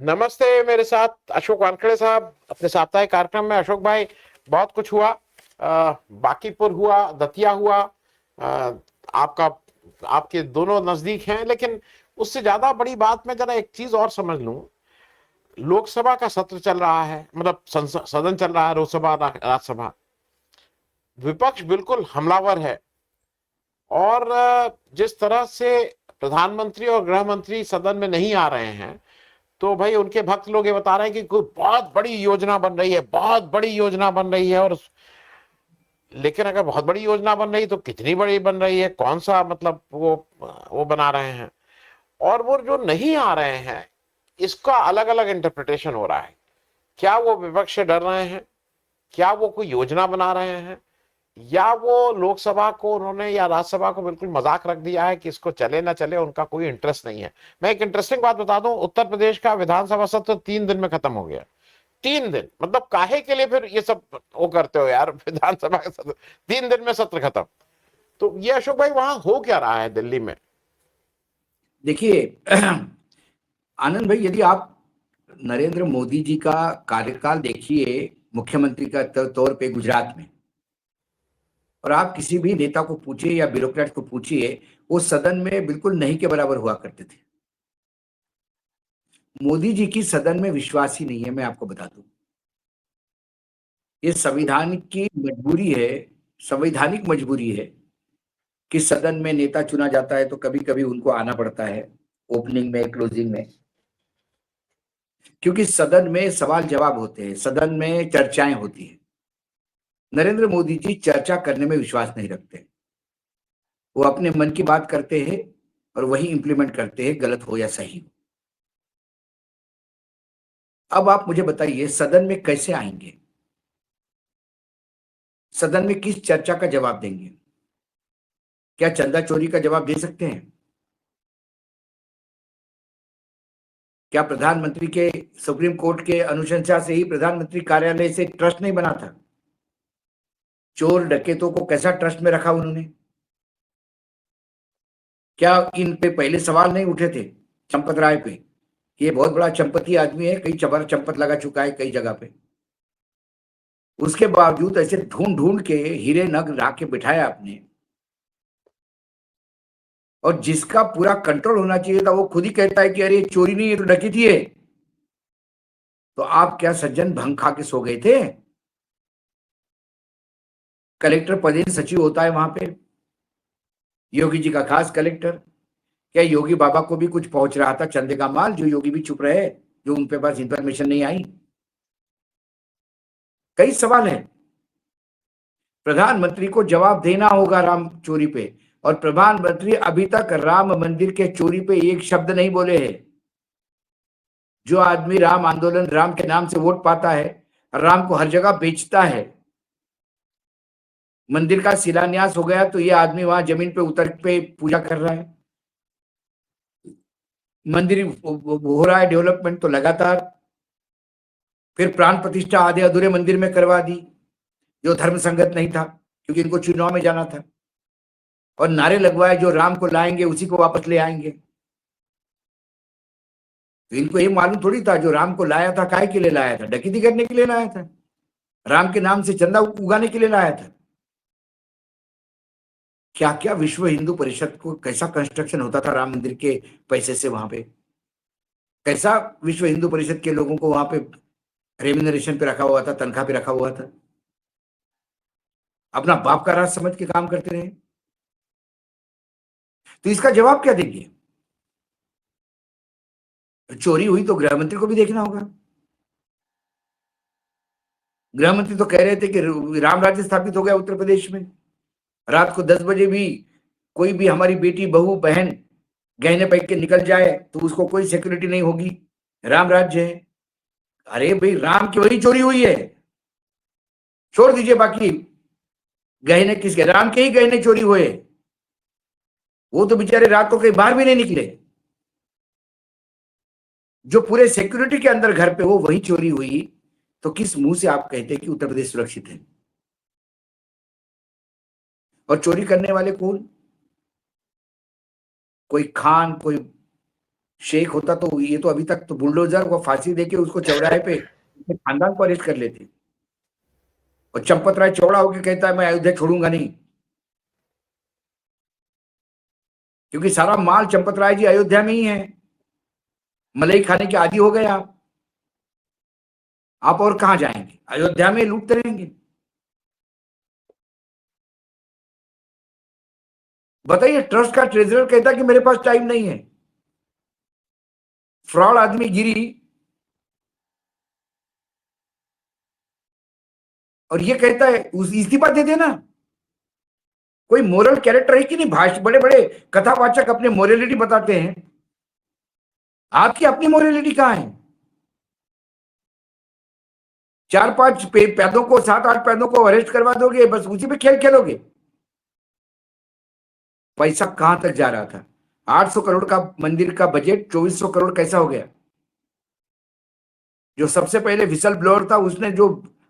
नमस्ते। मेरे साथ अशोक वानखेड़े साहब अपने साप्ताहिक कार्यक्रम में। अशोक भाई, बहुत कुछ हुआ। बांकीपुर हुआ, दतिया हुआ। आपका आपके दोनों नजदीक हैं, लेकिन उससे ज्यादा बड़ी बात मैं जरा एक चीज और समझ लूं। लोकसभा का सत्र चल रहा है, मतलब सदन चल रहा है, लोकसभा राज्यसभा। विपक्ष बिल्कुल हमलावर है। और जिस तरह से प्रधानमंत्री और गृह मंत्री सदन में नहीं आ रहे हैं, तो भाई उनके भक्त लोग ये बता रहे हैं कि कोई बहुत बड़ी योजना बन रही है, बहुत बड़ी योजना बन रही है। और लेकिन अगर बहुत बड़ी योजना बन रही है तो कितनी बड़ी बन रही है, कौन सा मतलब वो बना रहे हैं। और वो जो नहीं आ रहे हैं, इसका अलग अलग इंटरप्रिटेशन हो रहा है। क्या वो विपक्ष से डर रहे हैं? क्या वो कोई योजना बना रहे हैं? या वो लोकसभा को उन्होंने या राज्यसभा को बिल्कुल मजाक रख दिया है कि इसको चले ना चले, उनका कोई इंटरेस्ट नहीं है। मैं एक इंटरेस्टिंग बात बता दूं, उत्तर प्रदेश का विधानसभा सत्र 3 दिन में खत्म हो गया। 3 दिन, मतलब काहे के लिए फिर ये सब वो करते हो यार? विधानसभा का सत्र 3 दिन में सत्र खत्म। तो ये अशोक भाई, वहां हो क्या रहा है दिल्ली में? देखिए आनंद भाई, यदि आप नरेंद्र मोदी जी का कार्यकाल देखिए मुख्यमंत्री का तौर पे गुजरात में, और आप किसी भी नेता को पूछिए या ब्यूरोक्रेट को पूछिए, वो सदन में बिल्कुल नहीं के बराबर हुआ करते थे। मोदी जी की सदन में विश्वास ही नहीं है, मैं आपको बता दूं। ये संविधान की मजबूरी है, संवैधानिक मजबूरी है कि सदन में नेता चुना जाता है तो कभी कभी उनको आना पड़ता है, ओपनिंग में, क्लोजिंग में, क्योंकि सदन में सवाल जवाब होते हैं, सदन में चर्चाएं होती है। नरेंद्र मोदी जी चर्चा करने में विश्वास नहीं रखते। वो अपने मन की बात करते हैं और वही इंप्लीमेंट करते हैं, गलत हो या सही हो। अब आप मुझे बताइए, सदन में कैसे आएंगे? सदन में किस चर्चा का जवाब देंगे? क्या चंदा चोरी का जवाब दे सकते हैं? क्या प्रधानमंत्री के, सुप्रीम कोर्ट के अनुशंसा से ही प्रधानमंत्री कार्यालय से ट्रस्ट नहीं बना था? चोर डकैतों को कैसा ट्रस्ट में रखा उन्होंने? क्या इन पे पहले सवाल नहीं उठे थे चंपत राय पे? ये बहुत बड़ा चंपती आदमी है, कई चबर चंपत लगा चुका है कई जगह पे। उसके बावजूद ऐसे ढूंढ ढूंढ के हीरे नग ला के बिठाया आपने, और जिसका पूरा कंट्रोल होना चाहिए था वो खुद ही कहता है कि अरे चोरी नहीं, ये तो डकैती है। तो आप क्या सज्जन भंग खा के सो गए थे? कलेक्टर पदेन सचिव होता है वहां पे, योगी जी का खास कलेक्टर। क्या योगी बाबा को भी कुछ पहुंच रहा था चंदे का माल, जो योगी भी चुप रहे, जो उनके पास इंफॉर्मेशन नहीं आई? कई सवाल है। प्रधानमंत्री को जवाब देना होगा राम चोरी पे, और प्रधानमंत्री अभी तक राम मंदिर के चोरी पे एक शब्द नहीं बोले हैं। जो आदमी राम आंदोलन, राम के नाम से वोट पाता है, राम को हर जगह बेचता है। मंदिर का शिलान्यास हो गया तो ये आदमी वहां जमीन पे उतर पे पूजा कर रहा है। मंदिर हो रहा है डेवलपमेंट तो लगातार, फिर प्राण प्रतिष्ठा आधे अधूरे मंदिर में करवा दी, जो धर्म संगत नहीं था, क्योंकि इनको चुनाव में जाना था। और नारे लगवाए, जो राम को लाएंगे उसी को वापस ले आएंगे। तो इनको ये मालूम थोड़ी था जो राम को लाया था काहे के लिए लाया था? डकैती करने के लिए लाया था? राम के नाम से चंदा उगाने के लिए लाया था? क्या क्या विश्व हिंदू परिषद को कैसा कंस्ट्रक्शन होता था राम मंदिर के पैसे से वहां पे? कैसा विश्व हिंदू परिषद के लोगों को वहां पे रेम्यूनरेशन पे रखा हुआ था, तनख्वाह पे रखा हुआ था? अपना बाप का राज समझ के काम करते रहे। तो इसका जवाब क्या देंगे? चोरी हुई तो गृह मंत्री को भी देखना होगा। गृह मंत्री तो कह रहे थे कि राम राज्य स्थापित हो गया उत्तर प्रदेश में। रात को 10 बजे भी कोई भी हमारी बेटी, बहू, बहन गहने पहन के निकल जाए तो उसको कोई सिक्योरिटी नहीं होगी, राम राज्य है। अरे भाई, राम की वही चोरी हुई है। छोड़ दीजिए बाकी गहने किसके, राम के ही गहने चोरी हुए। वो तो बेचारे रात को कहीं बाहर भी नहीं निकले। जो पूरे सिक्योरिटी के अंदर घर पे हो वही चोरी हुई, तो किस मुंह से आप कहते हैं कि उत्तर प्रदेश सुरक्षित है? और चोरी करने वाले कौन? कोई खान, कोई शेख होता तो ये तो अभी तक तो बुलडोजर को फांसी देके उसको चौराहे पे खानदान को अरेस्ट कर लेते। और चंपत राय चौड़ा होकर कहता है मैं अयोध्या छोड़ूंगा नहीं, क्योंकि सारा माल चंपत राय जी अयोध्या में ही है। मलाई खाने के आदी हो गए आप और कहां जाएंगे, अयोध्या में लूटते रहेंगे। बताइए, ट्रस्ट का ट्रेजरर कहता है कि मेरे पास टाइम नहीं है। फ्रॉड आदमी गिरी और ये कहता है उस इस्तीफा दे देना। कोई मोरल कैरेक्टर है कि नहीं? भाषण बड़े बड़े कथावाचक अपने मोरलिटी बताते हैं, आपकी अपनी मोरलिटी कहां है? 4-5 पैदों को, 7-8 पैदों को अरेस्ट करवा दोगे, बस उसी पे खेल खेलोगे। पैसा कहां तक जा रहा था? 800 करोड़ का मंदिर का बजट 2400 करोड़ कैसा हो गया? जो सबसे पहले विसल ब्लोअर था उसने जो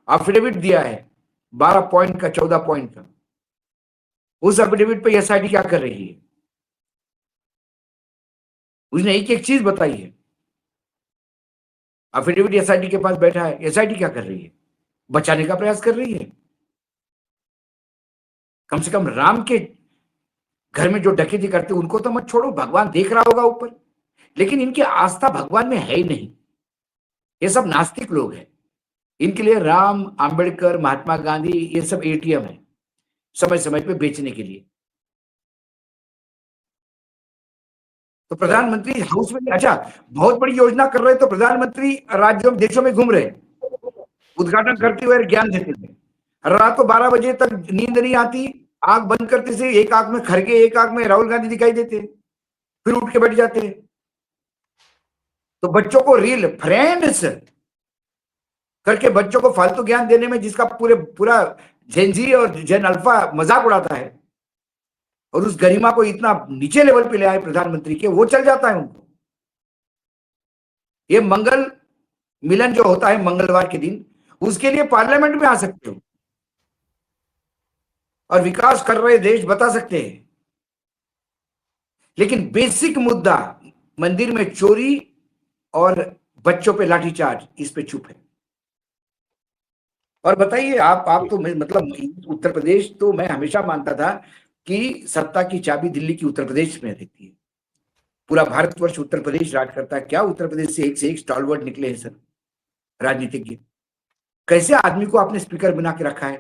एफिडेविट दिया है 12 पॉइंट का, 14 पॉइंट का, उस एफिडेविट पे एसआईटी क्या कर रही है? उसने एक एक चीज बताई है। एफिडेविट एसआईटी के पास बैठा है, एसआईटी क्या कर रही है? बचाने का प्रयास कर रही है। कम से कम राम के घर में जो डकैती करते उनको तो मत छोड़ो, भगवान देख रहा होगा ऊपर। लेकिन इनकी आस्था भगवान में है ही नहीं। ये सब नास्तिक लोग हैं। इनके लिए राम, अंबेडकर, महात्मा गांधी ये सब एटीएम है समय समय पे बेचने के लिए। तो प्रधानमंत्री हाउस में, अच्छा बहुत बड़ी योजना कर रहे, तो प्रधानमंत्री राज्यों देशों में घूम रहे, उद्घाटन करते हुए ज्ञान देते थे। रात को 12 बजे तक नींद नहीं आती, आंख बंद करते से एक आंख में खड़गे, एक आंख में राहुल गांधी दिखाई देते, फिर उठ के बैठ जाते। तो बच्चों को रील फ्रेंड्स करके बच्चों को फालतू ज्ञान देने में जिसका पूरा जेनजी और जेन अल्फा मजाक उड़ाता है, और उस गरिमा को इतना नीचे लेवल पे ले आए प्रधानमंत्री के, वो चल जाता है उनको। ये मंगल मिलन जो होता है मंगलवार के दिन, उसके लिए पार्लियामेंट में आ सकते हो और विकास कर रहे देश बता सकते हैं। लेकिन बेसिक मुद्दा मंदिर में चोरी और बच्चों पे लाठीचार्ज, इस पे चुप है। और बताइए आप तो मतलब उत्तर प्रदेश तो मैं हमेशा मानता था कि सत्ता की चाबी दिल्ली की उत्तर प्रदेश में रहती है। पूरा भारतवर्ष उत्तर प्रदेश राज करता है। क्या उत्तर प्रदेश से एक स्टॉलवर्ड निकले हैं सर राजनीतिज्ञ? कैसे आदमी को आपने स्पीकर बना के रखा है?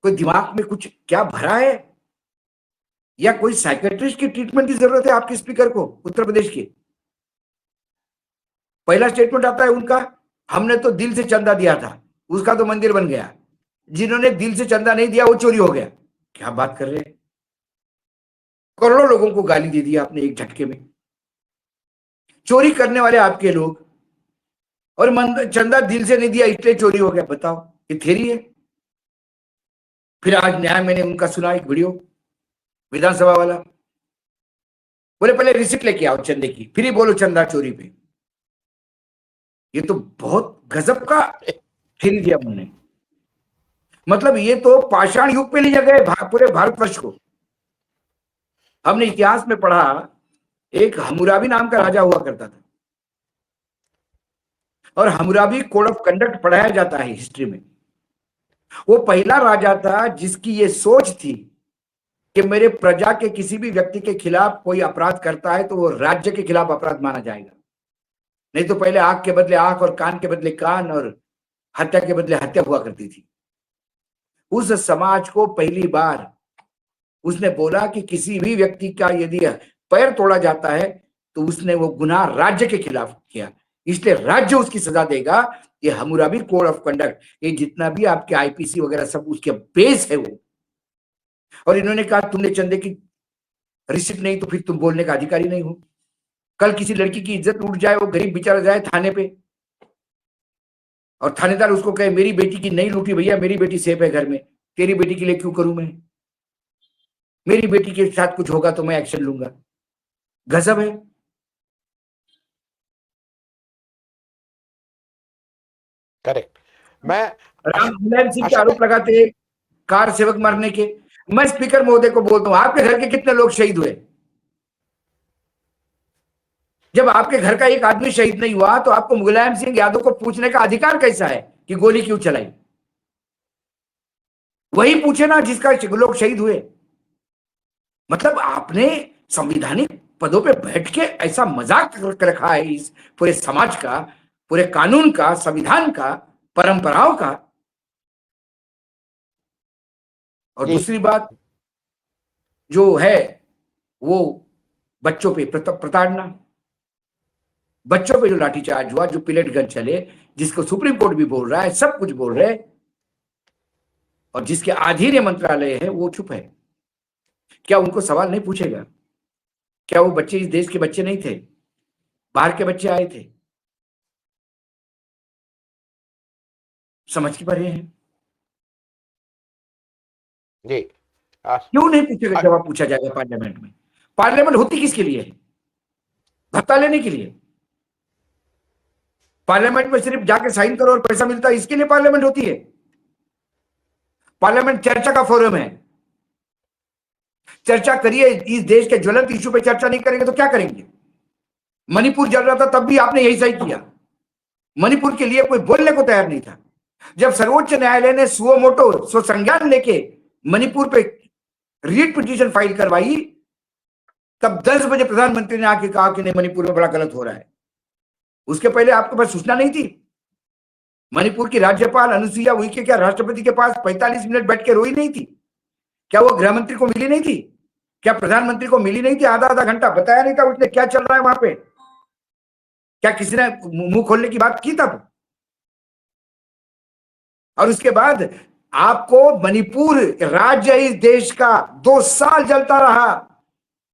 कोई दिमाग में कुछ क्या भरा है, या कोई साइकेट्रिस्ट की ट्रीटमेंट की जरूरत है आपके स्पीकर को उत्तर प्रदेश के? पहला स्टेटमेंट आता है उनका, हमने तो दिल से चंदा दिया था, उसका तो मंदिर बन गया। जिन्होंने दिल से चंदा नहीं दिया वो चोरी हो गया। क्या बात कर रहे हैं? करोड़ों लोगों को गाली दे दिया आपने एक झटके में। चोरी करने वाले आपके लोग, और चंदा दिल से नहीं दिया इसलिए चोरी हो गया। बताओ, ये थेरी है। फिर आज न्याय मैंने उनका सुना एक वीडियो, विधानसभा वाला बोले पहले रिसिप्ट लेके आओ चंदे की, फिर ही बोलो चंदा चोरी पे। ये तो बहुत गजब का थेरी दिया उन्होंने। मतलब ये तो पाषाण युग पे ले गए पूरे भारतवर्ष को। हमने इतिहास में पढ़ा, एक हम्मुराबी नाम का राजा हुआ करता था, और हम्मुराबी कोड ऑफ कंडक्ट पढ़ाया जाता है हिस्ट्री में। वो पहला राजा था जिसकी ये सोच थी कि मेरे प्रजा के किसी भी व्यक्ति के खिलाफ कोई अपराध करता है तो वो राज्य के खिलाफ अपराध माना जाएगा। नहीं तो पहले आंख के बदले आंख और कान के बदले कान और हत्या के बदले हत्या हुआ करती थी। उस समाज को पहली बार उसने बोला कि किसी भी व्यक्ति का यदि पैर तोड़ा जाता है तो उसने वो गुनाह राज्य के खिलाफ किया, इसलिए राज्य उसकी सजा देगा। ये हम्मुराबी कोड ऑफ कंडक्ट, ये जितना भी आपके आईपीसी वगैरह सब उसके बेस है वो। और इन्होंने कहा तुमने चंदे की रिसिप्ट नहीं तो फिर तुम बोलने का अधिकारी नहीं हो। कल किसी लड़की की इज्जत उठ जाए, वो गरीब बेचारा जाए थाने पे, और थानेदार उसको कहे मेरी बेटी की नहीं लूटी भैया, मेरी बेटी सेफ है घर में, तेरी बेटी के लिए क्यों करूं मैं? मेरी बेटी के साथ कुछ होगा तो मैं एक्शन लूंगा। गजब है। करेक्ट। मैं राम मुलायम सिंह के अशोक आरोप लगाते हैं कार सेवक मारने के। मैं स्पीकर महोदय को बोलता हूं, आपके घर के कितने लोग शहीद हुए? जब आपके घर का एक आदमी शहीद नहीं हुआ तो आपको मुलायम सिंह यादव को पूछने का अधिकार कैसा है कि गोली क्यों चलाई? वही पूछे ना जिसका लोग शहीद हुए। मतलब आपने संवैधानिक पदों पे बैठ के ऐसा मजाक कर रखा है इस पूरे समाज का, पूरे कानून का, संविधान का, परंपराओं का। और जी दूसरी बात जो है वो बच्चों पे प्रताड़ना, बच्चों पे जो लाठीचार्ज हुआ, जो पिलेट गन चले, जिसको सुप्रीम कोर्ट भी बोल रहा है, सब कुछ बोल रहे हैं, और जिसके अधीन मंत्रालय है वो चुप है। क्या उनको सवाल नहीं पूछेगा? क्या वो बच्चे इस देश के बच्चे नहीं थे? बाहर के बच्चे आए थे, समझ के परे हैं। जी। आ, क्यों नहीं पूछेगा? आ, जवाब पूछा जाएगा पार्लियामेंट में। पार्लियामेंट होती किसके लिए है? भत्ता लेने के लिए? पार्लियामेंट में सिर्फ जाके साइन करो और पैसा मिलता है, इसके लिए पार्लियामेंट होती है? पार्लियामेंट चर्चा का फोरम है। चर्चा करिए, इस देश के ज्वलंत इश्यू पे चर्चा नहीं करेंगे तो क्या करेंगे? मणिपुर जल रहा था तब भी आपने यही सही किया। मणिपुर के लिए कोई बोलने को तैयार नहीं था। जब सर्वोच्च न्यायालय ने सुओ मोटो स्व संज्ञान लेके मणिपुर पे रीट पिटीशन फाइल करवाई, तब 10 बजे प्रधानमंत्री ने आके कहा कि नहीं, मणिपुर में बड़ा गलत हो रहा है। उसके पहले आपके पास सूचना नहीं थी? मणिपुर की राज्यपाल अनुसुईया उइके क्या राष्ट्रपति के पास 45 मिनट बैठ के रोई नहीं थी? क्या वो गृह मंत्री को मिली नहीं थी? क्या प्रधानमंत्री को मिली नहीं थी? आधा आधा घंटा बताया नहीं था उसने क्या चल रहा है वहां पे? क्या किसी ने मुंह खोलने की बात की तब? और उसके बाद आपको मणिपुर राज्य इस देश का 2 साल जलता रहा।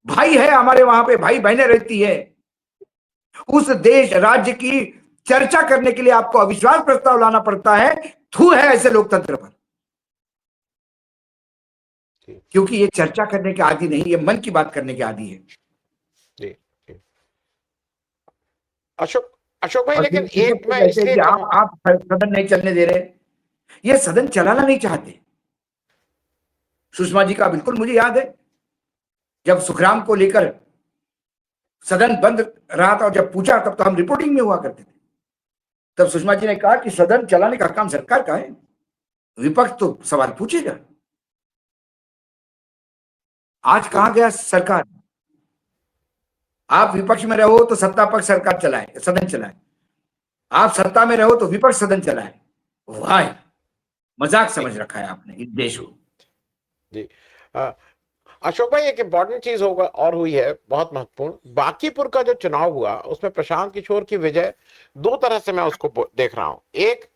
भाई है हमारे वहां पे, भाई बहनें रहती है। उस देश राज्य की चर्चा करने के लिए आपको अविश्वास प्रस्ताव लाना पड़ता है। थू है ऐसे लोकतंत्र पर। क्योंकि ये चर्चा करने के आदि नहीं, ये मन की बात करने के आदि है। जी जी। अशोक अशोक भाई, और लेकिन फिर एक तो मैं कहते हैं इसलिए कि कहूँ। आप सदन नहीं चलने दे रहे। ये सदन चलाना नहीं चाहते। सुषमा जी का बिल्कुल मुझे याद है, जब सुखराम को लेकर सदन बंद रहा था और जब पूछा तब तो हम रिपोर्टिंग में हुआ करते थे। तब सुषमा जी ने कहा कि सदन चलाने का काम सरकार का है, विपक्ष तो सवाल पूछेगा। आज कहां गया सरकार? आप विपक्ष में रहो तो सत्ता पक्ष सरकार चलाए, सदन चलाए। आप सत्ता में रहो तो विपक्ष सदन चलाए। वाह, मजाक जी समझ रखा है आपने इस देश जी को। जी। अ, अशोक भाई, एक इम्पॉर्टेंट चीज होगा और हुई है बहुत महत्वपूर्ण। बांकीपुर का जो चुनाव हुआ उसमें प्रशांत किशोर की विजय दो तरह से मैं उसको देख रहा हूं। एक,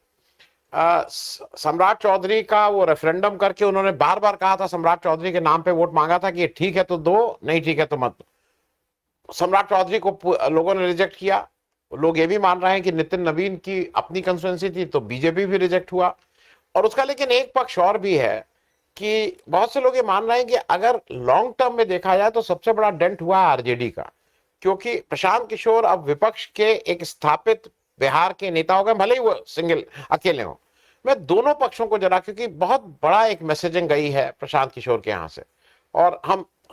सम्राट चौधरी का वो रेफरेंडम करके उन्होंने बार बार कहा था, सम्राट चौधरी के नाम पे वोट मांगा था कि ये ठीक है तो दो, नहीं ठीक है तो मत दो। सम्राट चौधरी को लोगों ने रिजेक्ट किया। लोग ये भी मान रहे हैं कि नितिन नवीन की अपनी कंस्टिट्यूंसी थी तो बीजेपी भी रिजेक्ट हुआ। और उसका लेकिन एक पक्ष और भी है कि बहुत से लोग ये मान रहे हैं कि अगर लॉन्ग टर्म में देखा जाए तो सबसे बड़ा डेंट हुआ है आरजेडी का, क्योंकि प्रशांत किशोर अब विपक्ष के एक स्थापित बिहार के नेता हो गए, भले ही वो सिंगल अकेले हो। मैं दोनों पक्षों को जरा, क्योंकि बहुत बड़ा एक मैसेजिंग गई है प्रशांत किशोर के यहां से, और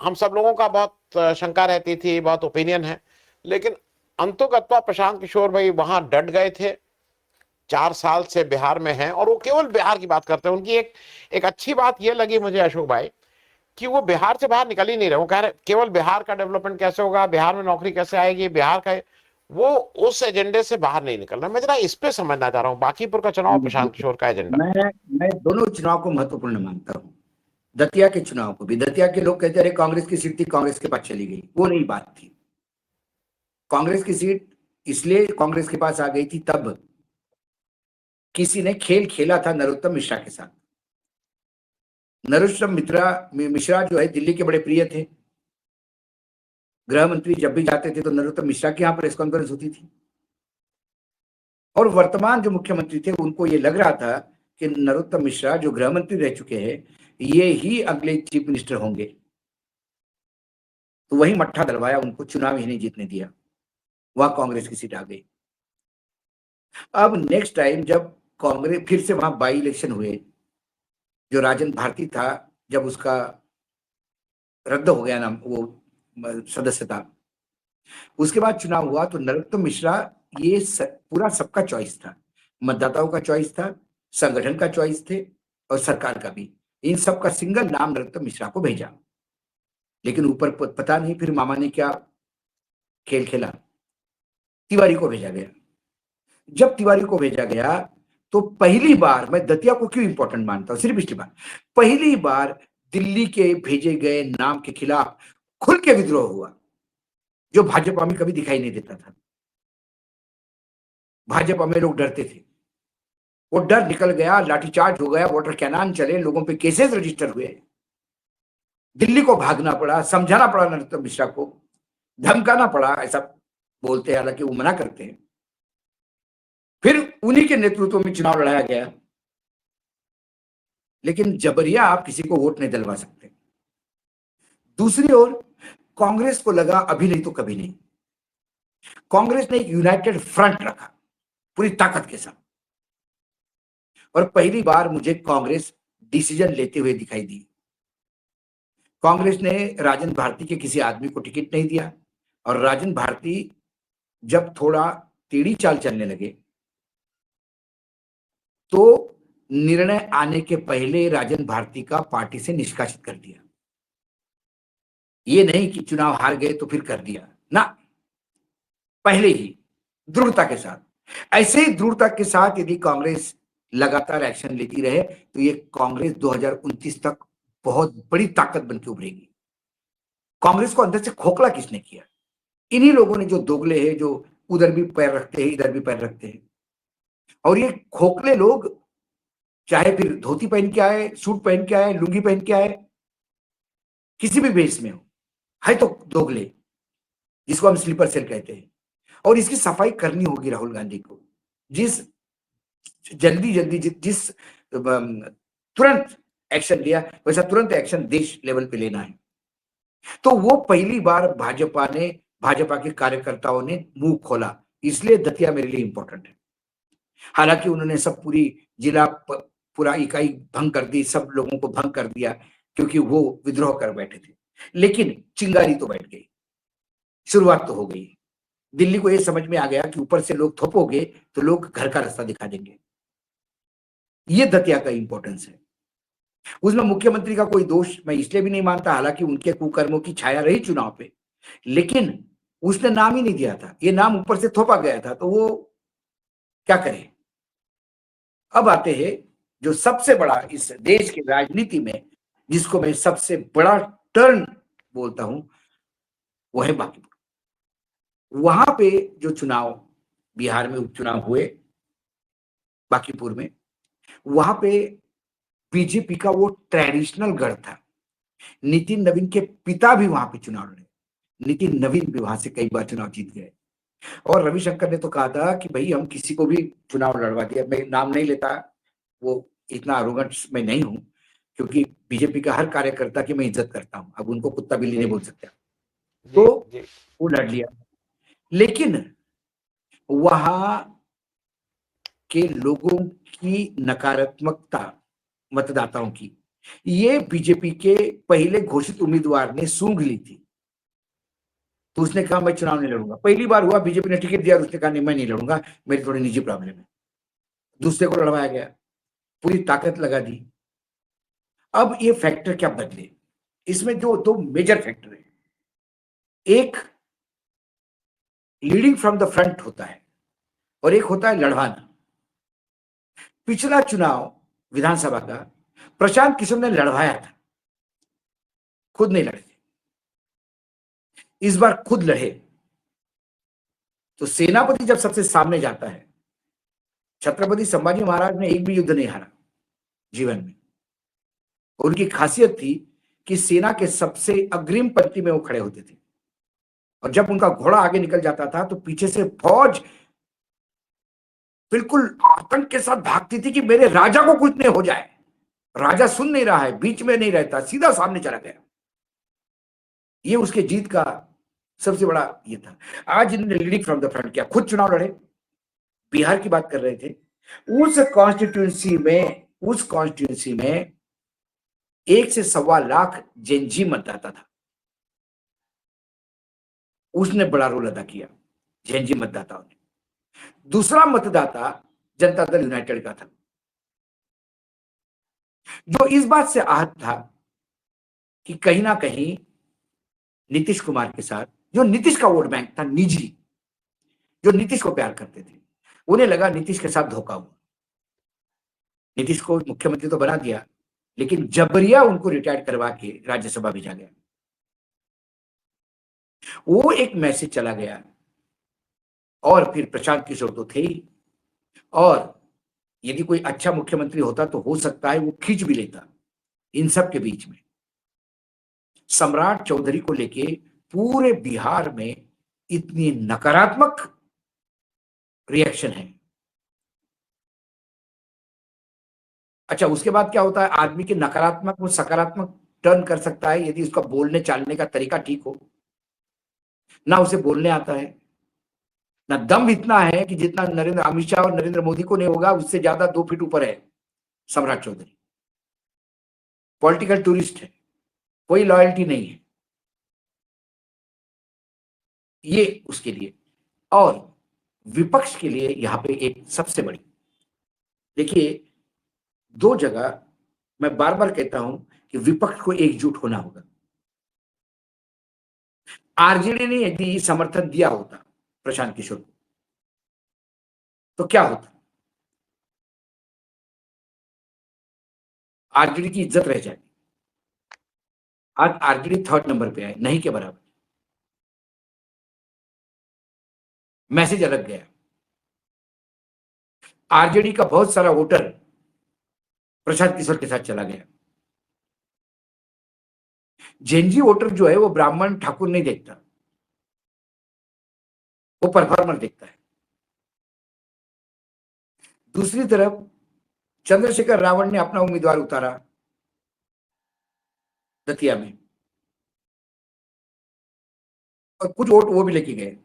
हम सब लोगों का बहुत शंका रहती थी, बहुत ओपिनियन है, लेकिन अंतोगत्वा प्रशांत किशोर भाई वहां डट गए थे। 4 साल से बिहार में हैं और वो केवल बिहार की बात करते हैं। उनकी एक अच्छी बात ये लगी मुझे अशोक भाई, कि वो बिहार से बाहर निकल ही नहीं रहे। वो कह रहे केवल बिहार का डेवलपमेंट कैसे होगा, बिहार में नौकरी कैसे आएगी, बिहार का, वो उस एजेंडे से बाहर नहीं निकलना। मैं जरा इस पे समझना चाह रहा हूँ, बांकीपुर का चुनाव, प्रशांत किशोर का एजेंडा। मैं दोनों चुनाव को महत्वपूर्ण मानता हूँ। दतिया के चुनाव को भी, दतिया के लोग कहते रहे कांग्रेस की सीट थी, कांग्रेस के पास चली गई, वो नहीं बात थी। कांग्रेस की सीट इसलिए कांग्रेस के पास आ गई थी तब किसी ने खेल खेला था नरोत्तम मिश्रा के साथ। नरोत्तम मिश्रा जो है दिल्ली के बड़े प्रिय थे। गृह मंत्री जब भी जाते थे तो नरोत्तम मिश्रा की यहाँ प्रेस कॉन्फ्रेंस होती थी। और वर्तमान जो मुख्यमंत्री थे उनको ये लग रहा था कि नरोत्तम मिश्रा जो गृह मंत्री रह चुके हैं, ये ही अगले चीफ मिनिस्टर होंगे। तो वही मट्ठा डलवाया, उनको चुनाव ही नहीं जीतने दिया, वहां कांग्रेस की सीट आ गई। अब नेक्स्ट टाइम जब कांग्रेस फिर से वहां बाई इलेक्शन हुए, जो राजन भारती था, जब उसका रद्द हो गया नाम, वो सदस्यता, उसके बाद चुनाव हुआ तो नरोत्तम मिश्रा ये पूरा सबका चॉइस था, मतदाताओं का चॉइस था, संगठन का चॉइस थे और सरकार का भी। इन सब का सिंगल नाम नरोत्तम मिश्रा को भेजा, लेकिन ऊपर पता नहीं फिर मामा ने क्या खेल खेला, तिवारी को भेजा गया। जब तिवारी को भेजा गया तो पहली बार, मैं दतिया को क्यों इंपॉर्टेंट मानता हूं, सिर्फ इसलिए बात, पहली बार दिल्ली के भेजे गए नाम के खिलाफ खुल के विद्रोह हुआ, जो भाजपा में कभी दिखाई नहीं देता था। भाजपा में लोग डरते थे, वो डर निकल गया, लाठीचार्ज हो गया, वाटर कैनन चले, लोगों पे केसेस रजिस्टर हुए, दिल्ली को भागना पड़ा, समझाना पड़ा नरोत्तम मिश्रा को, धमकाना पड़ा, ऐसा बोलते हैं, हालांकि वो मना करते हैं। फिर उन्हीं के नेतृत्व में चुनाव लड़ाया गया, लेकिन जबरिया आप किसी को वोट नहीं दिलवा सकते। दूसरी ओर कांग्रेस को लगा अभी नहीं तो कभी नहीं। कांग्रेस ने एक यूनाइटेड फ्रंट रखा पूरी ताकत के साथ, और पहली बार मुझे कांग्रेस डिसीजन लेते हुए दिखाई दी। कांग्रेस ने राजन भारती के किसी आदमी को टिकट नहीं दिया, और राजन भारती जब थोड़ा टेढ़ी चाल चलने लगे तो निर्णय आने के पहले राजन भारती का पार्टी से निष्कासित कर दिया। ये नहीं कि चुनाव हार गए तो फिर कर दिया ना, पहले ही दृढ़ता के साथ, ऐसे ही दृढ़ता के साथ यदि कांग्रेस लगातार एक्शन लेती रहे तो ये कांग्रेस 2029 तक बहुत बड़ी ताकत बन के उभरेगी। कांग्रेस को अंदर से खोखला किसने किया? इन्हीं लोगों ने, जो दोगले हैं, जो उधर भी पैर रखते हैं इधर भी पैर रखते हैं। और ये खोखले लोग चाहे फिर धोती पहन के आए, सूट पहन के आए, लुंगी पहन के आए, किसी भी भेष में हो, है तो दोगले, जिसको हम स्लीपर सेल कहते हैं। और इसकी सफाई करनी होगी राहुल गांधी को। जिस जिस तुरंत एक्शन लिया, वैसा तुरंत एक्शन देश लेवल पे लेना है। तो वो पहली बार भाजपा के कार्यकर्ताओं ने मुंह खोला, इसलिए दतिया मेरे लिए इंपॉर्टेंट है। हालांकि उन्होंने सब पूरी जिला पूरा इकाई भंग कर दी, सब लोगों को भंग कर दिया, क्योंकि वो विद्रोह कर बैठे थे, लेकिन चिंगारी तो बैठ गई, शुरुआत तो हो गई। दिल्ली को ये समझ में आ गया कि ऊपर से लोग थोपोगे तो लोग घर का रास्ता दिखा देंगे। ये दतिया का इंपॉर्टेंस है। उसमें मुख्यमंत्री का कोई दोष मैं इसलिए भी नहीं मानता, हालांकि उनके कुकर्मों की छाया रही चुनाव पे, लेकिन उसने नाम ही नहीं दिया था, ये नाम ऊपर से थोपा गया था, तो वो क्या करे। अब आते हैं जो सबसे बड़ा इस देश की राजनीति में, जिसको मैं सबसे बड़ा टर्न बोलता हूं, वो है बांकीपुर। वहां पे जो चुनाव, बिहार में उपचुनाव हुए बांकीपुर में, वहां पे बीजेपी का वो ट्रेडिशनल गढ़ था। नितिन नवीन के पिता भी वहां पे चुनाव लड़े, नितिन नवीन भी वहां से कई बार चुनाव जीत गए। और रविशंकर ने तो कहा था कि भाई हम किसी को भी चुनाव लड़वा दिया, मैं नाम नहीं लेता, वो इतना अरोगेंट मैं नहीं हूं, क्योंकि बीजेपी का हर कार्यकर्ता की मैं इज्जत करता हूं, अब उनको कुत्ता बिल्ली नहीं बोल सकता। तो वो लड़ लिया, लेकिन वहां के लोगों की नकारात्मकता, मतदाताओं की, ये बीजेपी के पहले घोषित उम्मीदवार ने सूंघ ली थी। तो उसने कहा मैं चुनाव नहीं लड़ूंगा। पहली बार हुआ, बीजेपी ने टिकट दिया, उसने कहा नहीं मैं नहीं लड़ूंगा, मेरी थोड़ी निजी प्रॉब्लम है। दूसरे को लड़वाया गया, पूरी ताकत लगा दी। अब ये फैक्टर क्या बदले, इसमें जो दो मेजर फैक्टर है, एक लीडिंग फ्रॉम द फ्रंट होता है और एक होता है लड़वाना। पिछला चुनाव विधानसभा का प्रशांत किशोर ने लड़वाया था, खुद नहीं लड़े। इस बार खुद लड़े, तो सेनापति जब सबसे सामने जाता है, छत्रपति संभाजी महाराज ने एक भी युद्ध नहीं हारा जीवन में। उनकी खासियत थी कि सेना के सबसे अग्रिम पंक्ति में वो खड़े होते थे, और जब उनका घोड़ा आगे निकल जाता था तो पीछे से फौज बिल्कुल आतंक के साथ भागती थी कि मेरे राजा को कुछ नहीं हो जाए। राजा सुन नहीं रहा है, बीच में नहीं रहता, सीधा सामने चला गया। ये उसके जीत का सबसे बड़ा ये था। आज इन्होंने लीडिंग फ्रॉम द फ्रंट किया, खुद चुनाव लड़े। बिहार की बात कर रहे थे, उस कॉन्स्टिट्यूंसी में 1 से 1.25 लाख जेनजी मतदाता था। उसने बड़ा रोल अदा किया जेएनजी मतदाताओं ने। दूसरा मतदाता जनता दल यूनाइटेड का था, जो इस बात से आहत था कि कहीं ना कहीं नीतीश कुमार के साथ, जो नीतीश का वोट बैंक था निजी, जो नीतीश को प्यार करते थे, उन्हें लगा नीतीश के साथ धोखा हुआ। नीतीश को मुख्यमंत्री तो बना दिया, लेकिन जबरिया उनको रिटायर्ड करवा के राज्यसभा भेजा गया। वो एक मैसेज चला गया। और फिर प्रशांत किशोर तो थे ही, और यदि कोई अच्छा मुख्यमंत्री होता तो हो सकता है वो खींच भी लेता। इन सब के बीच में सम्राट चौधरी को लेके पूरे बिहार में इतनी नकारात्मक रिएक्शन है। अच्छा, उसके बाद क्या होता है, आदमी के नकारात्मक वो सकारात्मक टर्न कर सकता है यदि उसका बोलने चालने का तरीका ठीक हो। ना उसे बोलने आता है, ना दम इतना है कि जितना नरेंद्र अमित शाह और नरेंद्र मोदी को नहीं होगा, उससे ज्यादा 2 फीट ऊपर है सम्राट चौधरी। पॉलिटिकल टूरिस्ट है, कोई लॉयल्टी नहीं है ये उसके लिए। और विपक्ष के लिए यहां पे एक सबसे बड़ी, देखिए, 2 जगह मैं बार बार कहता हूं कि विपक्ष को एकजुट होना होगा। आरजेडी ने यदि समर्थन दिया होता प्रशांत किशोर को तो क्या होता, आरजेडी की इज्जत रह जाएगी। आज आरजेडी 3rd नंबर पे है, नहीं के बराबर। मैसेज अलग गया। आरजेडी का बहुत सारा वोटर प्रशांत किशोर के साथ चला गया। जेएनजी वोटर जो है वो ब्राह्मण ठाकुर नहीं देखता, वो परफॉर्मर देखता है। दूसरी तरफ चंद्रशेखर रावण ने अपना उम्मीदवार उतारा दतिया में, और कुछ वोट वो भी लेके गए।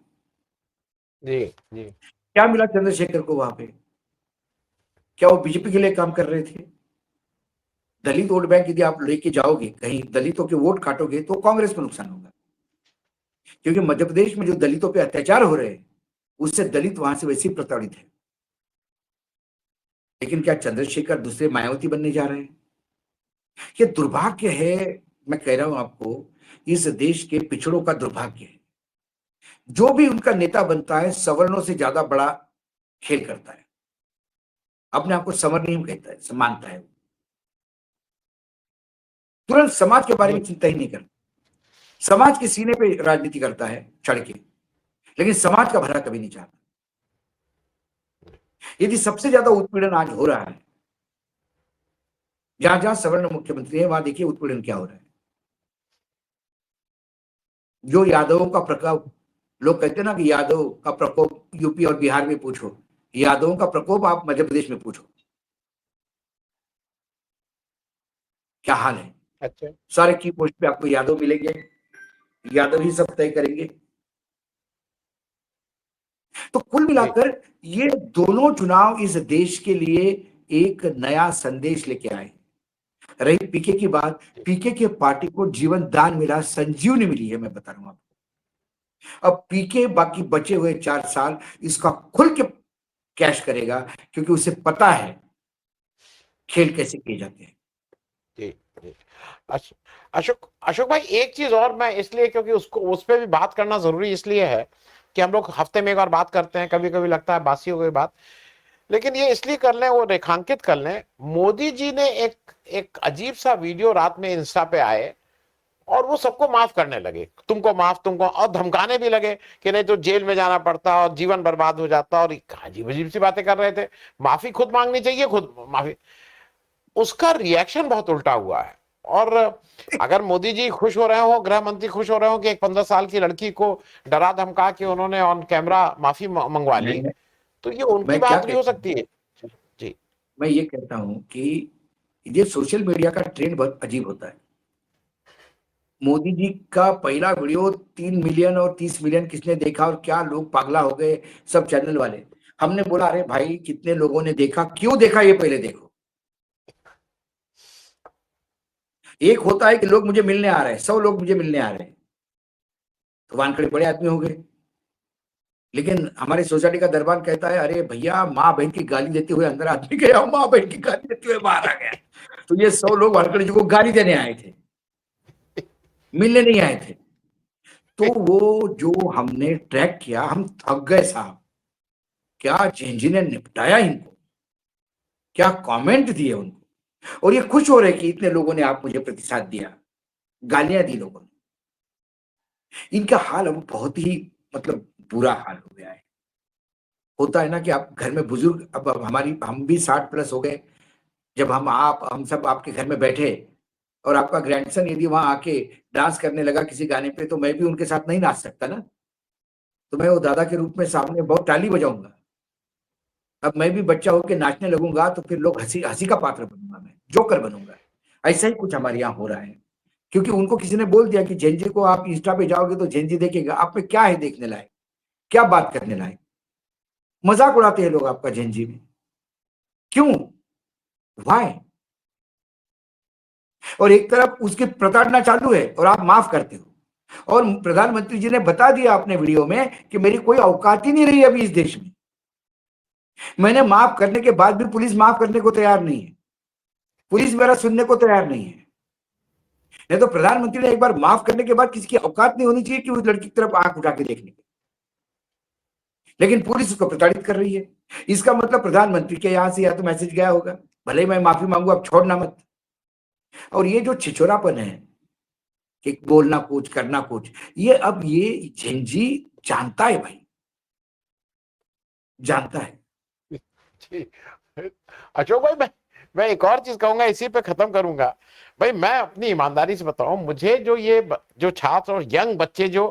जी जी। क्या मिला चंद्रशेखर को वहां पे? क्या वो बीजेपी के लिए काम कर रहे थे? दलित वोट बैंक यदि आप लेके जाओगे कहीं, दलितों के वोट काटोगे तो कांग्रेस को नुकसान होगा, क्योंकि मध्य प्रदेश में जो दलितों पे अत्याचार हो रहे हैं उससे दलित वहां से वैसे ही प्रताड़ित है। लेकिन क्या चंद्रशेखर दूसरे मायावती बनने जा रहे हैं? ये दुर्भाग्य है, मैं कह रहा हूं आपको, इस देश के पिछड़ों का दुर्भाग्य है। जो भी उनका नेता बनता है सवर्णों से ज्यादा बड़ा खेल करता है, अपने आप को सवर्णीय कहता है, मानता है, तुरंत समाज के बारे जी में चिंता ही नहीं करता। समाज के सीने पे राजनीति करता है चढ़ के, लेकिन समाज का भला कभी नहीं चाहता। यदि सबसे ज्यादा उत्पीड़न आज हो रहा है, जहां जहां सवर्ण मुख्यमंत्री है वहां देखिए उत्पीड़न क्या हो रहा है। जो यादवों का प्रकोप, लोग कहते हैं ना कि यादव का प्रकोप यूपी और बिहार में पूछो, यादवों का प्रकोप आप मध्य प्रदेश में पूछो, क्या हाल है। अच्छा। सारे की पोस्ट पे आपको यादव मिलेंगे, यादव ही सब तय करेंगे। तो कुल जी मिलाकर ये दोनों चुनाव इस देश के लिए एक नया संदेश लेके आए। रही पीके की बात, पीके के पार्टी को जीवन दान मिला, संजीवनी मिली है, मैं बता रहा हूं आपको। अब पीके बाकी बचे हुए 4 साल इसका खुल के कैश करेगा, क्योंकि उसे पता है खेल कैसे किए जाते हैं। जी जी। अश- अशोक अशोक भाई, एक चीज और मैं इसलिए, क्योंकि उसको उस पर भी बात करना जरूरी इसलिए है कि हम लोग हफ्ते में एक बार बात करते हैं, कभी कभी लगता है बासी हो गई बात, लेकिन ये इसलिए कर लें, वो रेखांकित कर लें। मोदी जी ने एक एक अजीब सा वीडियो रात में इंस्टा पे आए और वो सबको माफ करने लगे, तुमको माफ, तुमको, और धमकाने भी लगे कि नहीं तो जेल में जाना पड़ता और जीवन बर्बाद हो जाता, और अजीब अजीब सी बातें कर रहे थे। माफी खुद मांगनी चाहिए, खुद माफी। उसका रिएक्शन बहुत उल्टा हुआ है। और अगर मोदी जी खुश हो रहे हो, गृह मंत्री खुश हो रहे हो कि एक 15 साल की लड़की को डरा धमका के उन्होंने ऑन कैमरा माफी मंगवा ली, मैं तो ये उनकी मैं क्या बात भी हो कहता सकती हूँ, है। जी मैं ये कहता हूं कि ये सोशल मीडिया का ट्रेंड बहुत अजीब होता है। मोदी जी का पहला वीडियो 3 मिलियन और 30 मिलियन किसने देखा, और क्या लोग पागला हो गए, सब चैनल वाले। हमने बोला अरे भाई कितने लोगों ने देखा, क्यों देखा ये पहले देखो। एक होता है कि लोग मुझे मिलने आ रहे हैं, 100 लोग मुझे मिलने आ रहे हैं, तो वानखेड़े बड़े आदमी हो गए। लेकिन हमारी सोसाइटी का दरबार कहता है, अरे भैया माँ बहन की गाली देते हुए अंदर आदमी गया, माँ बहन की गाली देते हुए बाहर आ गया। तो ये 100 लोग वानखेड़े जी को गाली देने आए थे, मिलने नहीं आए थे। तो वो जो हमने ट्रैक किया, हम थक गए साहब। क्या झिंझी ने निपटाया इनको, क्या कमेंट दिए उनको, और ये खुश हो रहे कि इतने लोगों ने आप मुझे प्रतिसाद दिया, गालियां दी लोगों ने। इनका हाल अब बहुत ही मतलब बुरा हाल हो गया है। होता है ना कि आप घर में बुजुर्ग, अब हमारी हम भी 60 प्लस हो गए। जब हम सब आपके घर में बैठे और आपका ग्रैंडसन यदि वहां आके डांस करने लगा किसी गाने पे, तो मैं भी उनके साथ नहीं नाच सकता ना। तो मैं वो दादा के रूप में सामने बहुत ताली बजाऊंगा। अब मैं भी बच्चा होकर नाचने लगूंगा तो फिर लोग हंसी हंसी का पात्र बनूंगा, मैं जोकर बनूंगा। ऐसा ही कुछ हमारे यहाँ हो रहा है, क्योंकि उनको किसी ने बोल दिया कि झेंझी को आप इंस्टा पे जाओगे तो झेंझी देखेगा। आप में क्या है देखने लायक, क्या बात करने लायक? मजाक उड़ाते हैं लोग आपका झेंझी में, क्यों, वाई? और एक तरफ उसकी प्रताड़ना चालू है और आप माफ करते हो। और प्रधानमंत्री जी ने बता दिया अपने वीडियो में कि मेरी कोई औकात ही नहीं रही अभी इस देश में। मैंने माफ करने के बाद भी पुलिस माफ करने को तैयार नहीं है, पुलिस मेरा सुनने को तैयार नहीं है। नहीं तो प्रधानमंत्री ने एक बार माफ करने के बाद किसी की औकात नहीं होनी चाहिए कि उस लड़की की तरफ आंख उठा के देखने की। लेकिन पुलिस उसको प्रताड़ित कर रही है। इसका मतलब प्रधानमंत्री के यहां से या तो मैसेज गया होगा, भले ही मैं माफी मांगू, अब छोड़ना मत। और ये जो छिछोरापन है कि बोलना कुछ करना कुछ, ये अब ये झिंझी जानता है भाई, जानता है। जी। अशोक भाई, मैं एक और चीज कहूंगा, इसी पे खत्म करूंगा। भाई मैं अपनी ईमानदारी से बताऊं, मुझे जो जो छात्र और यंग बच्चे जो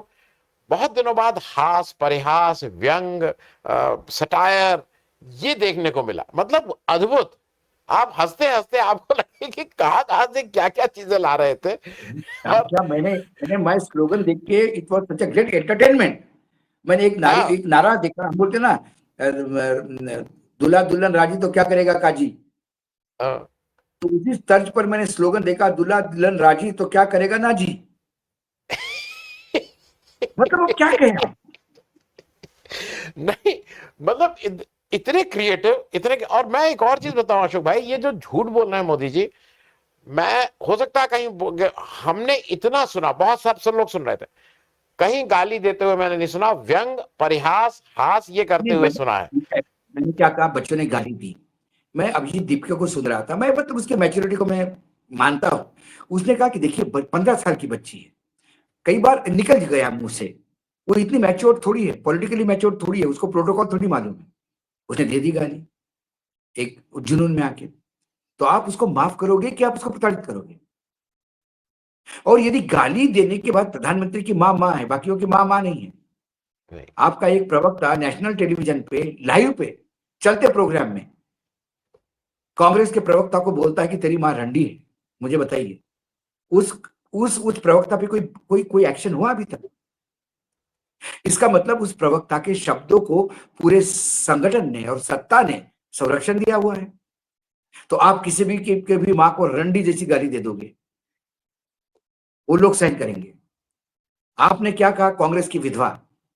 बहुत दिनों बाद हास परिहास व्यंग सटायर ये देखने को मिला, मतलब अद्भुत। आप हंसते हंसते आपको लगे कि कहां कहां से क्या क्या चीजें ला रहे थे। और क्या मैंने मैं स्लोगन देख के, it was such a great entertainment. मैंने हाँ, एक नारा देखा, हम बोलते ना दूल्हा दुल्हन राजी तो क्या करेगा काजी। हाँ। तो उसी तर्ज पर मैंने स्लोगन देखा, दूल्हा दुल्हन राजी तो क्या करेगा ना जी। मतलब वो क्या कहें आप? नहीं, मतलब इतने क्रिएटिव, और मैं एक और चीज बताऊं अशोक भाई, ये जो झूठ बोल रहे हैं मोदी जी, मैं हो सकता है कहीं हमने इतना सुना, बहुत सब लोग सुन रहे थे, कहीं गाली देते हुए मैंने नहीं सुना, व्यंग परिहास हास ये करते नहीं, हुए सुना है। मैंने क्या कहा, बच्चों ने गाली दी। मैं अभिजीत दीपिका को सुन रहा था, मैं मतलब उसके मैच्योरिटी को मैं मानता हूँ। उसने कहा कि देखिए 15 साल की बच्ची है, कई बार निकल गया मुंह से, वो इतनी मैच्योर थोड़ी है, पॉलिटिकली मैच्योर थोड़ी है, उसको प्रोटोकॉल थोड़ी मालूम है। उसने दे दी गाली एक जुनून में आके। तो आप उसको माफ करोगे कि आप उसको प्रताड़ित करोगे? और यदि गाली देने के बाद प्रधानमंत्री की माँ माँ है, बाकियों की माँ माँ नहीं है। नहीं। आपका एक प्रवक्ता नेशनल टेलीविजन पे लाइव पे चलते प्रोग्राम में कांग्रेस के प्रवक्ता को बोलता है कि तेरी माँ रंडी है। मुझे बताइए, उस उस प्रवक्ता पे कोई कोई कोई एक्शन हुआ अभी तक? इसका मतलब उस प्रवक्ता के शब्दों को पूरे संगठन ने और सत्ता ने संरक्षण दिया हुआ है। तो आप किसी भी के भी मां को रंडी जैसी गाली दे दोगे, वो लोग सहन करेंगे। आपने क्या कहा, कांग्रेस की विधवा?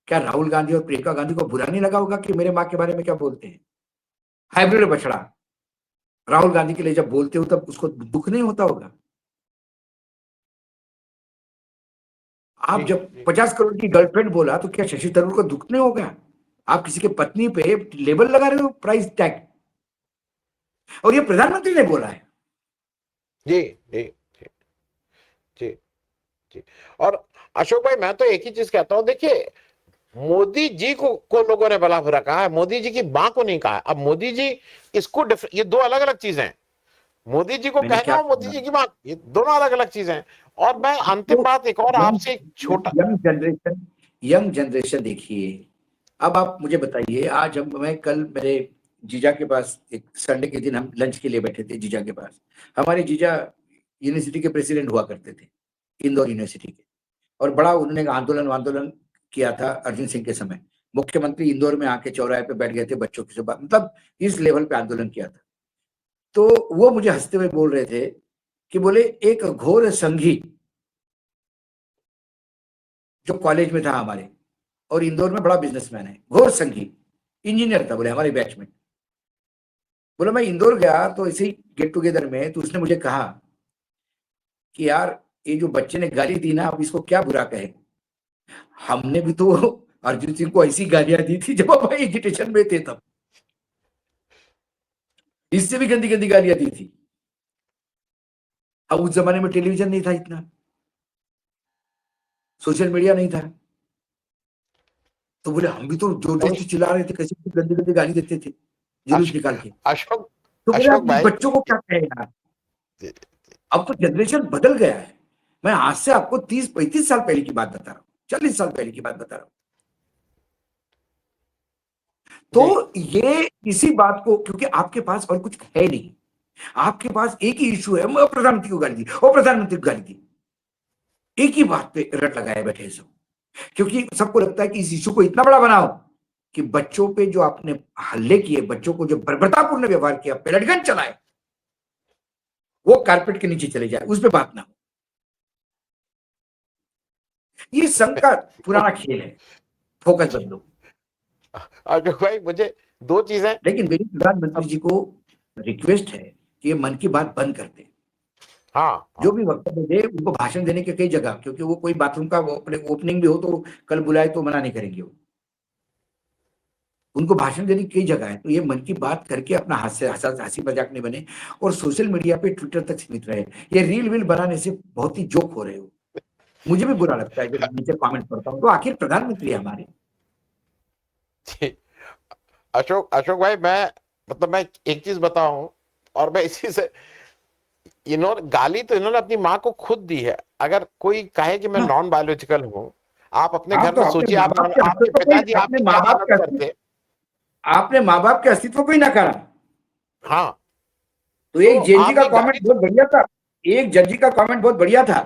क्या राहुल गांधी और प्रियंका गांधी को बुरा नहीं लगा होगा कि मेरे मां के बारे में क्या बोलते हैं? हाइब्रिड बछड़ा राहुल गांधी के लिए जब बोलते हो तब उसको दुख नहीं होता होगा? जी, आप जब जी। 50 करोड़ की गर्लफ्रेंड बोला तो क्या शशि थरूर को दुख नहीं होगा? आप किसी की पत्नी पे लेबल लगा रहे हो, प्राइस टैग। और ये प्रधानमंत्री ने बोला है। जी, जी, जी, जी, जी। और अशोक भाई मैं तो एक ही चीज कहता हूं, देखिए मोदी जी को लोगों ने भला बुरा कहा है, मोदी जी की मां को नहीं कहा है। अब मोदी जी इसको ये दो अलग अलग चीजें हैं, मोदी जी को मैंने कहना क्या और मोदी कहा? जी की मां, ये दोनों अलग अलग चीजें हैं। और मैं अंतिम तो बात एक और आपसे एक छोटा। यंग जनरेशन देखिए। अब आप मुझे बताइए, आज मैं कल मेरे जीजा के पास, एक संडे के दिन हम लंच के लिए बैठे थे जीजा के पास। हमारे जीजा यूनिवर्सिटी के प्रेसिडेंट हुआ करते थे, इंदौर यूनिवर्सिटी के। और बड़ा उन्होंने आंदोलन आंदोलन किया था अर्जुन सिंह के समय। मुख्यमंत्री इंदौर में आके चौराहे पे बैठ गए थे बच्चों के साथ, मतलब इस लेवल पे आंदोलन किया था। तो वो मुझे हंसते हुए बोल रहे थे कि बोले एक घोर संघी जो कॉलेज में था हमारे, और इंदौर में बड़ा बिजनेसमैन है, घोर संघी, इंजीनियर था, बोले हमारे बैच में। बोला मैं इंदौर गया तो ऐसे ही गेट टुगेदर में, तो उसने मुझे कहा कि यार ये जो बच्चे ने गाली दी ना, अब इसको क्या बुरा कहे। हमने भी तो अर्जुन सिंह को ऐसी गालियां दी थी जब हम एजुटेशन में थे, तब इससे भी गंदी गंदी गालियां दी थी। अब उस जमाने में टेलीविजन नहीं था इतना, सोशल मीडिया नहीं था, तो बोले हम भी तो जोर जोर से चिल्ला रहे थे, कैसे गंदी गंदी गाली देते थे जुलूस अश- निकाल के। अशोक तो बोले अशोक आप इस भाई, बच्चों को क्या कहे यार, अब तो जनरेशन बदल गया है। मैं आज से आपको 30-35 साल पहले की बात बता रहा हूँ, 40 साल पहले की बात बता रहा हूँ। जी तो ये इसी बात को, क्योंकि आपके पास और कुछ है नहीं, आपके पास एक ही इश्यू है, मैं प्रधानमंत्री को गाली दी और प्रधानमंत्री को गाली दी, एक ही बात पे रट लगाए बैठे हैं सब। क्योंकि सबको लगता है कि इस इश्यू को इतना बड़ा बनाओ कि बच्चों पे जो आपने हल्ले किए, बच्चों को जो बर्बरतापूर्ण व्यवहार किया, पेलेट गन चलाए, वो कारपेट के नीचे चले जाए, उस पर बात ना हो। ये संघ का पुराना खेल है, फोकस बदलो। अशोक भाई, मुझे दो चीजें। लेकिन मेरी प्रधानमंत्री जी को रिक्वेस्ट है कि ये मन की बात बंद कर दे। हाँ जो हाँ, भी वक्तव्य दे उनको भाषण देने के कई जगह, क्योंकि वो कोई बाथरूम का ओपनिंग भी हो तो कल बुलाए तो मना नहीं करेंगे वो, उनको भाषण देने की कई जगह है। तो ये मन की बात करके अपना हंसी मजाक नहीं बने, और सोशल मीडिया पे ट्विटर तक सीमित रहे। ये रील वील बनाने से बहुत ही जोक हो रहे हो, मुझे भी बुरा लगता है जब नीचे कमेंट पढ़ता हूँ, तो आखिर प्रधानमंत्री है हमारे। अशोक अशोक भाई, मैं एक चीज बताऊं, और मैं इसी से, इन्होंने गाली तो इन्होंने अपनी माँ को खुद दी है। अगर कोई कहे कि मैं हाँ नॉन बायोलॉजिकल हूं, आप अपने हाँ, घर तो में सोचिए, आपके पिताजी अपने आपकी माँ क्या बाप हालत के करते। आपने माँ बाप के अस्तित्व को ही नकारा। हाँ, तो तो एक जैन जी का आपने कमेंट गाली तो, बहुत बढ़िया था, एक जज जी का कमेंट बहुत बढ़िया था।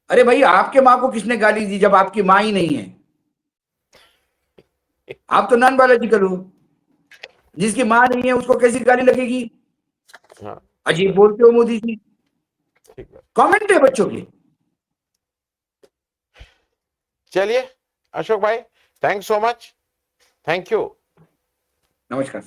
अरे भाई, आपके माँ को किसने गाली दी जब आपकी माँ ही नहीं है? आप तो नॉन बायोलॉजिकल हो, जिसकी माँ नहीं है उसको कैसी गाली लगेगी? हाँ अजीब बोलते हो मोदी जी। ठीक है। कमेंट है बच्चों के। चलिए अशोक भाई, thanks so much, thank you. नमस्कार।